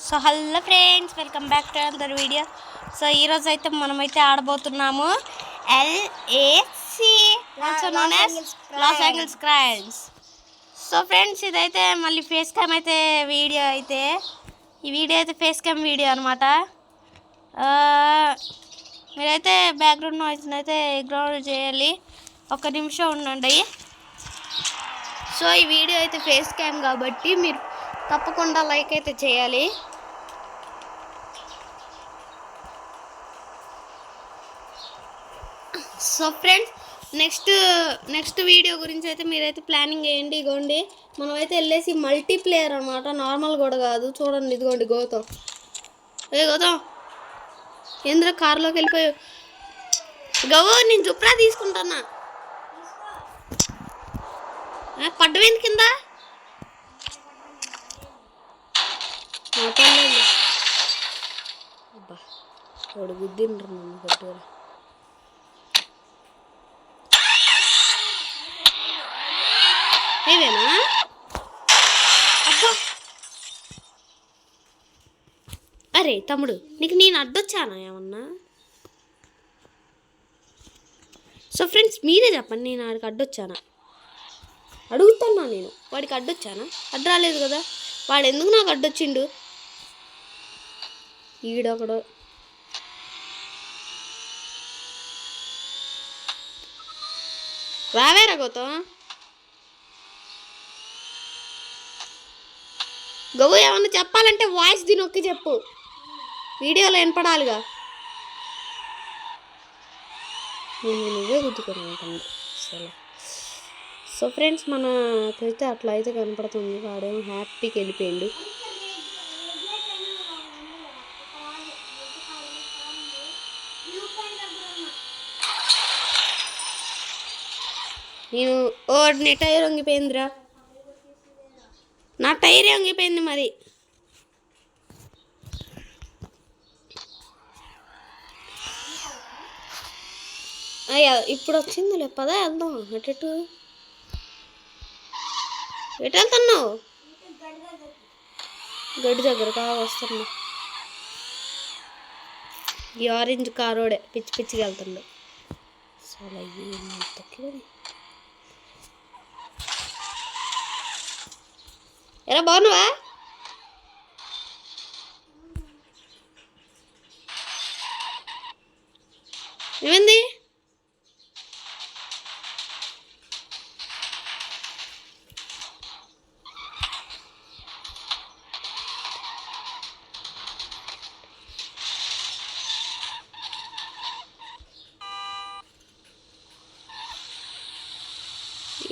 So hello friends, welcome back to another video. So ఈరోజు అయితే మనమైతే ఆడబోతున్నాము LAC, also known as Los Angeles crimes. So friends, ఇదైతే మళ్ళీ face cam అయితే video అయితే ఈ వీడియో అయితే ఫేస్ క్యామ్ వీడియో అనమాట. మీరైతే బ్యాక్గ్రౌండ్ నాయిస్ అయితే ఇగ్నోర్ చేయాలి, ఒక నిమిషం ఉండండి. సో ఈ వీడియో అయితే ఫేస్ క్యామ్ కాబట్టి మీరు తప్పకుండా లైక్ అయితే చేయాలి. సో ఫ్రెండ్స్, నెక్స్ట్ వీడియో గురించి అయితే మీరైతే ప్లానింగ్ చేయండి. ఇదిగోండి, మనమైతే వెళ్ళేసి మల్టీప్లేయర్ అనమాట, నార్మల్ కూడా కాదు. చూడండి, ఇదిగోండి గౌతమ్. గౌతమ్ ఏంద్ర కారులోకి వెళ్ళిపోయావు? గౌ, నేను చుప్రా తీసుకుంటానా? పడ్డవేంది కింద? అబ్బా, వాడు గుద్దిండ్రు నన్ను గట్టిగా. ఇవేనా? అబ్బా, అరే తమ్ముడు, నీకు నేను అడ్డొచ్చానా ఏమన్నా? సో ఫ్రెండ్స్, మీరే చెప్పండి, నేను వాడికి అడ్డొచ్చానా? అడుగుతున్నా, నేను వాడికి అడ్డొచ్చానా? అడ్డు రాలేదు కదా, వాడు ఎందుకు నాకు అడ్డొచ్చిండు? ఈడొకడు. రావేరా గౌతమ్? గౌ, ఏమన్నా చెప్పాలంటే వాయిస్ నొక్కి చెప్పు, వీడియోలో వినపడాలిగా. నువ్వే గుర్తుకున్నాను అసలు. సో ఫ్రెండ్స్, మనకైతే అట్లా అయితే కనపడుతుంది. వాడేమో హ్యాపీకి వెళ్ళిపోయిండు. నేను నీ టైర్ వంగిపోయిందిరా. నా టైరే వంగిపోయింది మరి. అయ్యా, ఇప్పుడు వచ్చిందిలే, పదా వెళ్దాం. ఎటు వెళ్తున్నావు? గడ్డి దగ్గర వస్తున్నా. ఈ ఆరెంజ్ కారోడే పిచ్చి పిచ్చిగా వెళ్తుండే. చాలా తక్కువ. ఎలా బాగున్నావా? ఏమైంది?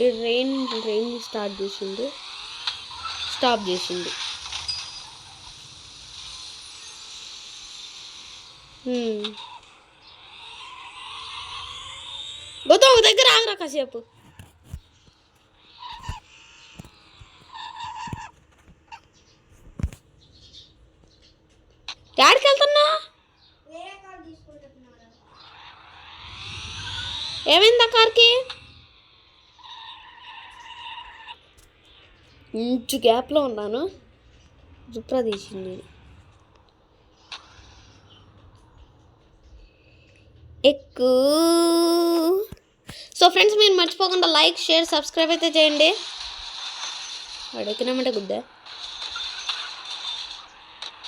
ఈ రెయిన్ స్టాప్ చేసిండు. గౌతమ్, దగ్గర ఆగరా కాసేపు. ఎక్కడికి వెళ్తున్నా? ఏమైంది ఆ కార్కి? ఇంచు గ్యాప్లో ఉన్నాను, జుప్రా తీసింది. ఎక్కు. సో ఫ్రెండ్స్, మీరు మర్చిపోకుండా లైక్, షేర్, సబ్స్క్రైబ్ అయితే చేయండి. వాడు ఎక్కినామంటే గుద్దా.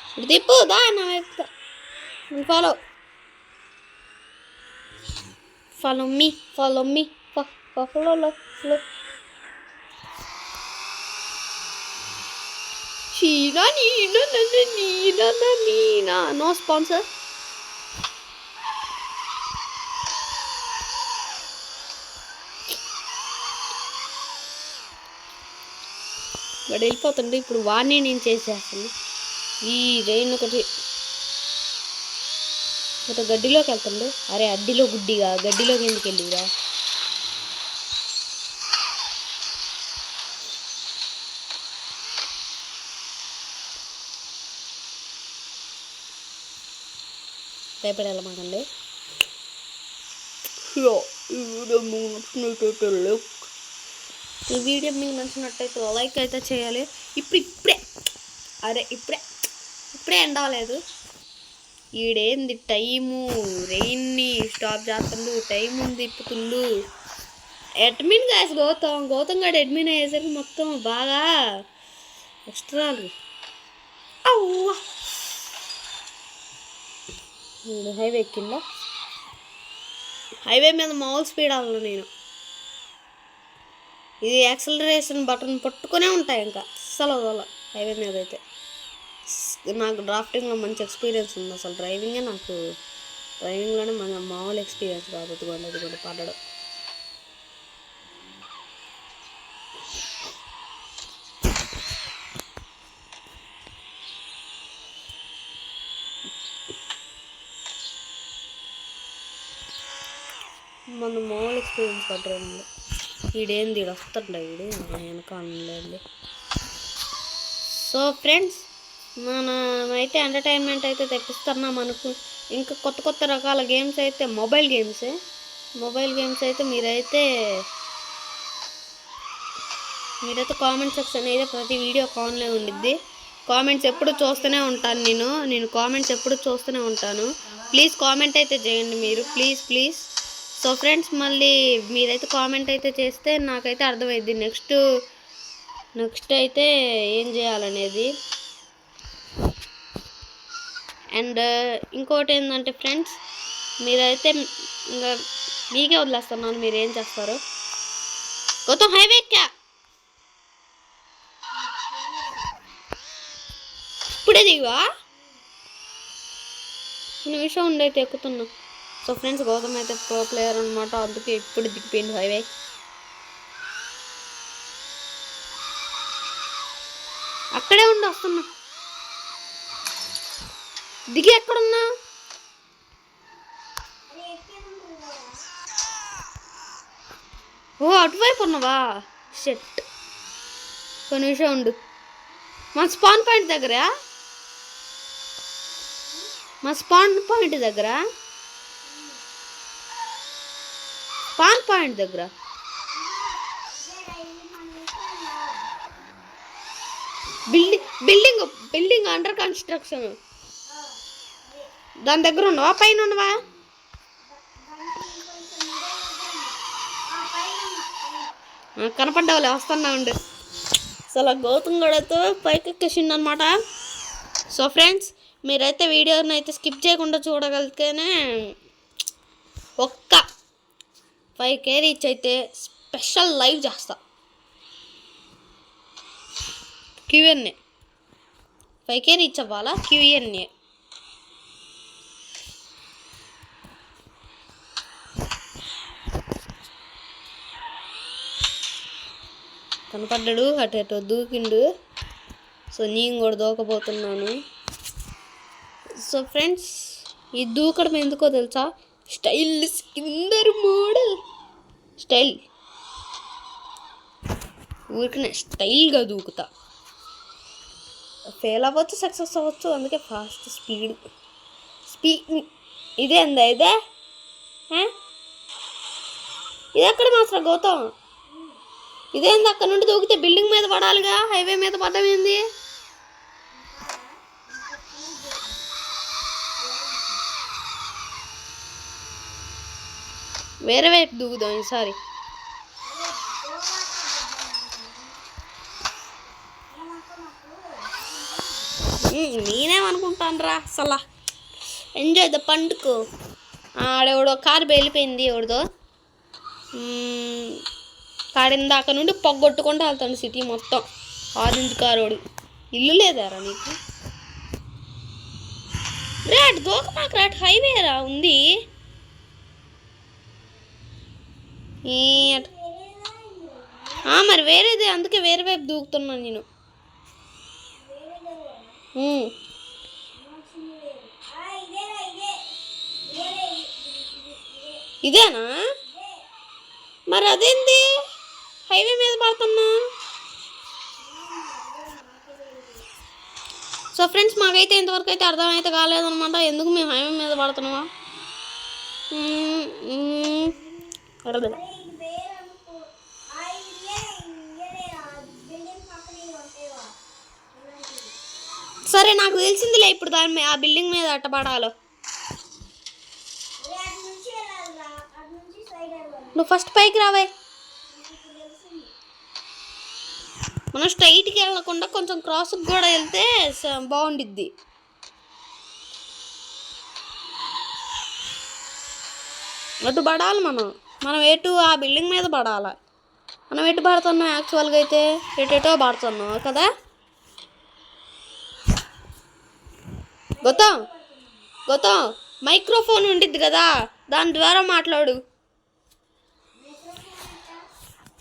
ఇప్పుడు తిప్పు దా, నా ఫాలో మీ నో స్పాన్సర్. వాడు వెళ్ళిపోతుండే. ఇప్పుడు వాడిని నేను చేసేస్తాను. ఈ రెయిన్ ఒకటి గడ్డిలోకి వెళ్తుండే. అరే అడ్డిలో గుడ్డిగా, గడ్డిలోకి ఎందుకు వెళ్ళిరా? రేపటి వెళ్ళమాకండి. ఈ వీడియో మీకు నచ్చినట్టయితే లైక్ అయితే చేయాలి. ఇప్పుడే ఇప్పుడే ఎండ అవ్వలేదు. ఈడేంది టైము రెయిన్ని స్టాప్ చేస్తుండు, టైం తిప్పుతుండు. అడ్మిన్ గాయస్ గౌతమ్ గారు అడ్మిన్ అయ్యేసరికి మొత్తం బాగా ఎక్స్ట్రాలు. అవ్వా హైవే ఎక్కిందా? హైవే మీద మామూలు స్పీడ్ అవ్వాలి నేను. ఇది యాక్సిలరేషన్ బటన్ పట్టుకునే ఉంటాయి, ఇంకా అస్సలు అవ్వాలి హైవే మీద అయితే. నాకు డ్రాఫ్టింగ్లో మంచి ఎక్స్పీరియన్స్ ఉంది. అసలు డ్రైవింగ్లోనే మన మామూలు ఎక్స్పీరియన్స్ కాదు. అది కూడా పడడం. మన మామూలు ఎక్స్పీరియన్స్ పడ్డాడు. ఈడేంది వస్తుండ వీడు వెనకాలండి. సో ఫ్రెండ్స్, మనమైతే ఎంటర్టైన్మెంట్ అయితే తెప్పిస్తున్నాం మనకు. ఇంకా కొత్త రకాల గేమ్స్ అయితే మొబైల్ గేమ్స్ అయితే మీరైతే కామెంట్ సెక్షన్ అయితే ప్రతి వీడియో కాన్లో ఉండిద్ది. కామెంట్స్ ఎప్పుడు చూస్తూనే ఉంటాను నేను కామెంట్స్ ఎప్పుడు చూస్తూనే ఉంటాను. ప్లీజ్ కామెంట్ అయితే చేయండి మీరు, ప్లీజ్. సో ఫ్రెండ్స్, మళ్ళీ మీరైతే కామెంట్ అయితే చేస్తే నాకైతే అర్థమైద్ది నెక్స్ట్ అయితే ఏం చేయాలనేది. అండ్ ఇంకోటి ఏంటంటే ఫ్రెండ్స్, మీరైతే ఇంకా మీకే వదిలేస్తున్నాను, మీరు ఏం చేస్తారు. గౌతమ్ హైవే ఎక్కా, ఇప్పుడే దిగువా? నిమిషం ఉండైతే ఎక్కుతున్నా. సో ఫ్రెండ్స్, గౌతమ్ అయితే ప్రో ప్లేయర్ అనమాట, అందుకే ఇప్పుడు దిగిపోయింది హైవే. అక్కడే ఉండి వస్తున్నా. దిగి ఎక్కడున్నా? ఓ అటువైపు ఉన్నావా? షెట్, ఒక నిమిషం ఉండు. మా స్పాన్ పాయింట్ దగ్గర స్పాన్ పాయింట్ దగ్గర బిల్డింగ్ అండర్ కన్స్ట్రక్షన్. దాని దగ్గర ఉన్నావా? పైన ఉన్నావా? కనపడ్డావులే, వస్తున్నా ఉండు. అసలు గౌతమ్ గడతో పైకి ఎక్కేసిండు అనమాట. సో ఫ్రెండ్స్, మీరైతే వీడియోని అయితే స్కిప్ చేయకుండా చూడగలిగితేనే ఒక్క 5K రీచ్ అయితే స్పెషల్ లైవ్ చేస్తా. Q&A 5K రీచ్ అవ్వాలా? Q&A. కనపడ్డాడు, అటు దూకిండు. సో నేను కూడా దూకబోతున్నాను. సో ఫ్రెండ్స్, ఈ దూకడం ఎందుకో తెలుసా? Style Skinner model style. ఊరికనే స్టైల్గా దూకుతా. ఫెయిల్ అవ్వచ్చు, సక్సెస్ అవ్వచ్చు, అందుకే ఫాస్ట్ స్పీడ్. ఇదేందా ఇది ఎక్కడ మాత్రం గౌతమ్? ఇదేంది అక్కడ నుండి దూకితే బిల్డింగ్ మీద పడాలిగా, హైవే మీద పడ్డం ఏంది? వేరే వైపు దూకుదాం ఈసారి. నేనేమనుకుంటాను రా, అసలు ఎంజాయ్ ద పండుకో. ఆడెవడో కారు వెళ్ళిపోయింది, ఎవరిదో కాడిందాక నుండి పొగ్గొట్టుకుంటూ వెళ్తాను సిటీ మొత్తం. ఆరెంజ్ కారోడు. ఇల్లు లేదారా నీకు? రేట్ దూక మాకు రేట్ హైవేరా ఉంది. మరి వేరేదే, అందుకే వేరే వైపు దూకుతున్నాను నేను. ఇదేనా? మరి అదేంది హైవే మీద పడుతున్నా? సో ఫ్రెండ్స్, మాకైతే ఇంతవరకు అయితే అర్థమైతే కాలేదనమాట ఎందుకు మేము హైవే మీద పడుతున్నావా. సరే నాకు తెలిసిందిలే ఇప్పుడు దాని ఆ బిల్డింగ్ మీద అట్టపడాలో. నువ్వు ఫస్ట్ పైకి రావే. మనం స్ట్రైట్కి వెళ్ళకుండా కొంచెం క్రాస్కి కూడా వెళ్తే బాగుండిద్ది. అటు పడాలి మనం ఎటు ఆ బిల్డింగ్ మీద పడాలి. మనం ఎటు పడుతున్నాం యాక్చువల్గా అయితే ఎటో పడుతున్నాం కదా. గౌతమ్ మైక్రోఫోన్ ఉండిద్ది కదా, దాని ద్వారా మాట్లాడు.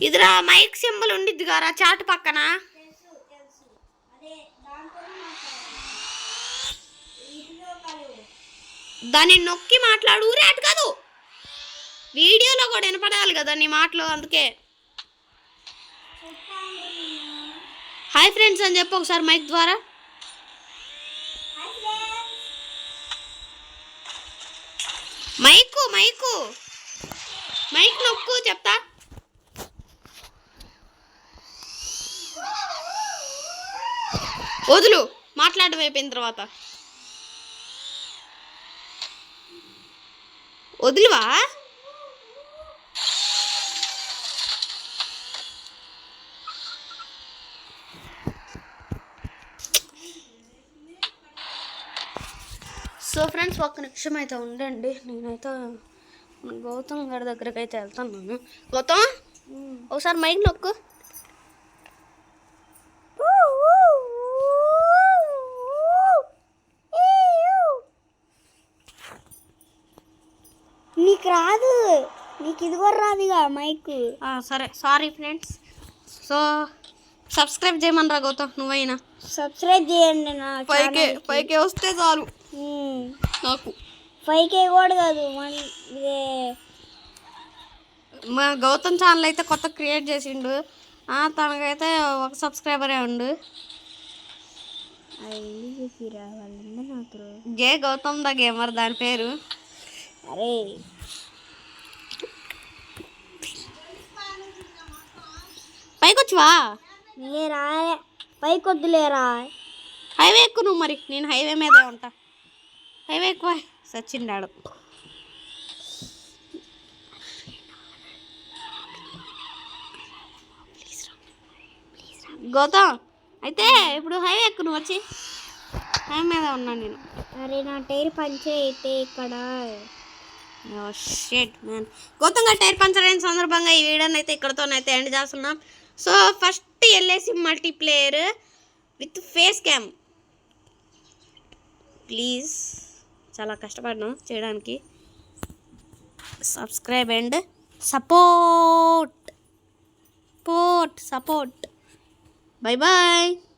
ఇదిరా మైక్ సింబల్ ఉండిద్ది కదా చాటు పక్కన, దాన్ని నొక్కి మాట్లాడు. ఊరే అటు కాదు, వీడియోలో కూడా వినపడాలి కదా నీ మాటలు. అందుకే హాయ్ ఫ్రెండ్స్ అని చెప్పు ఒకసారి మైక్ ద్వారా. మైక్ నొక్కు చెప్తా. వదులు మాట్లాడడం అయిపోయిన తర్వాత. వదులువా? సో ఫ్రెండ్స్ ఒక్క నిమిషం అయితే ఉండండి, నేనైతే గౌతమ్ గారి దగ్గరికి అయితే వెళ్తున్నాను. గౌతమ్ ఒకసారి మైక్ నొక్కు. నీకు రాదు, నీకు ఇది కూడా రాదుగా మైక్. సరే సారీ ఫ్రెండ్స్. సో సబ్స్క్రైబ్ చేయమని రా గౌతమ్, నువ్వైనా సబ్స్క్రైబ్ చేయండి. నా పైకి వస్తే చాలు నాకు. 5K కూడా కాదు, మా గౌతమ్ ఛానల్ అయితే కొత్త క్రియేట్ చేసిండు. తనకైతే ఒక సబ్స్క్రైబరే ఉండు. గే గౌతమ్ ద గేమర్ దాని పేరు. అరే పైకి వచ్చువా? రా పైకి వద్దులేరా, హైవే ఎక్కువ నువ్వు. మరి నేను హైవే మీదే ఉంటా. హైవే ఎక్కువ సచ్చిండాడు. గౌతమ్ అయితే ఇప్పుడు హైవే ఎక్కువ నువ్వు. వచ్చి హైవే మీద ఉన్నాను నేను. అరే నా టైర్ పంచర్ అయితే ఇక్కడ. Shit man. గౌతమ్ గారు టైర్ పంచర్ అయిన సందర్భంగా ఈ వీడియోని అయితే ఇక్కడతోనైతే ఎండ్ చేస్తున్నాం. So first LAC multiplayer with face cam. Please చాలా కష్టపడినాం చేయడానికి. Subscribe and support. Bye bye.